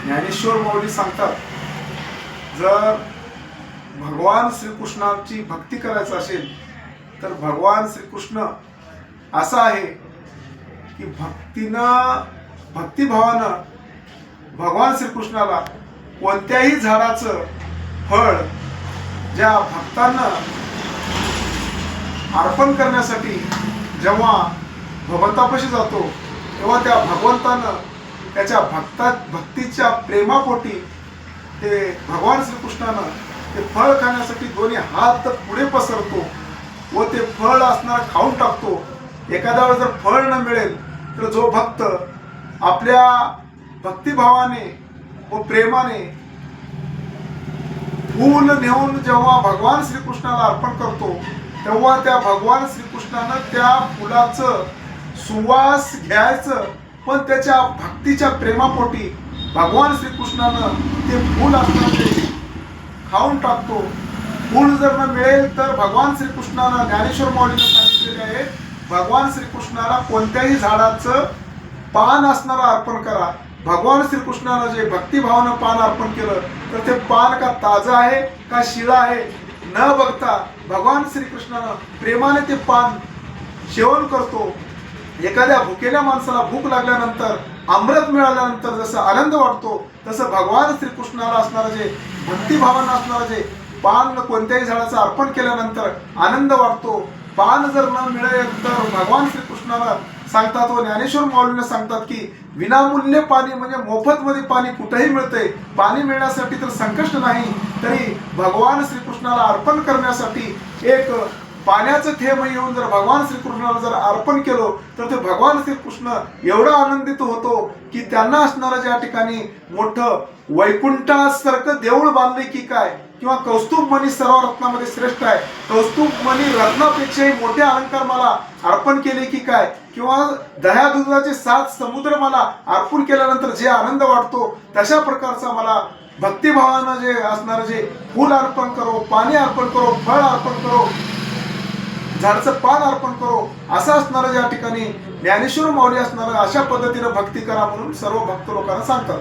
ज्ञानेश्वर माऊली सांगतात, जर भगवान श्रीकृष्णाची भक्ती करायचं असेल तर भगवान श्रीकृष्ण असा आहे की भक्तिभावानं भगवान श्रीकृष्णाला कोणत्याही झाडाचं फळ ज्या भक्तांना अर्पण करण्यासाठी जेव्हा भगवंतापाशी जातो तेव्हा त्या भगवंतानं त्याच्या भक्तीच्या प्रेमापोटी ते भगवान श्रीकृष्णानं ते फळ खाण्यासाठी दोन्ही हात पुढे पसरतो व ते फळ असणारा खाऊन टाकतो. एखाद्या वेळेस जर फळ न मिळेल तर जो भक्त आपल्या भक्तिभावाने व प्रेमाने फूल नेऊन जेव्हा भगवान श्रीकृष्णाला अर्पण करतो तेव्हा त्या भगवान श्रीकृष्णानं त्या फुलाचं सुवास घ्यायचं, पण त्याच्या भक्तीच्या प्रेमापोटी भगवान श्रीकृष्णानं ते फूल असणारे खाऊन टाकतो. फूल जर न मिळेल तर भगवान श्रीकृष्णानं ज्ञानेश्वर माऊलीनं सांगितलेले आहे, भगवान श्रीकृष्णाला कोणत्याही झाडाचं पान असणारं अर्पण करा. भगवान श्रीकृष्णानं जे भक्तिभावानं पान अर्पण केलं तर ते पान का ताजं आहे का शिळं आहे न बघता भगवान श्रीकृष्णानं प्रेमाने ते पान सेवन करतो. एखाद्या भुकेल्या माणसाला भूक लागल्यानंतर अमृत मिळाल्यानंतर जसं आनंद वाटतो तसं भगवान श्रीकृष्णाला असणारं जे भक्तिभावानं असणारं जे पान कोणत्याही झाडाचं अर्पण केल्यानंतर आनंद वाटतो. पान जर न मिळेल तर भगवान श्रीकृष्णाला सांगतात व ज्ञानेश्वर माऊलीने सांगतात की विनामूल्य पाणी म्हणजे मोफत मध्ये पाणी कुठेही मिळते. पाणी मिळण्यासाठी तर संकष्ट नाही, तरी भगवान श्रीकृष्णाला अर्पण करण्यासाठी एक पाण्याचं थेंब येऊन जर भगवान श्रीकृष्णाला जर अर्पण केलं तर ते भगवान श्रीकृष्ण एवढा आनंदित होतो की त्यांना असणारं ज्या ठिकाणी मोठं वैकुंठासारखं देऊळ बांधले की काय, किंवा कौस्तुभ मणी सर्व रत्नामध्ये श्रेष्ठ आहे, कौस्तुभ मणी रत्नापेक्षाही मोठे अलंकार मला अर्पण केले की काय, किंवा दह्या दुधाचे 7 समुद्र मला अर्पण केल्यानंतर जे आनंद वाटतो तशा प्रकारचा मला भक्तिभावानं जे असणारं जे फूल अर्पण करो, पाणी अर्पण करो, फळ अर्पण करो, झाडचं पान अर्पण करो असं असणारं ज्या ठिकाणी ज्ञानेश्वर माऊली असणारं अशा पद्धतीनं भक्ती करा म्हणून सर्व भक्त लोकांना सांगतात.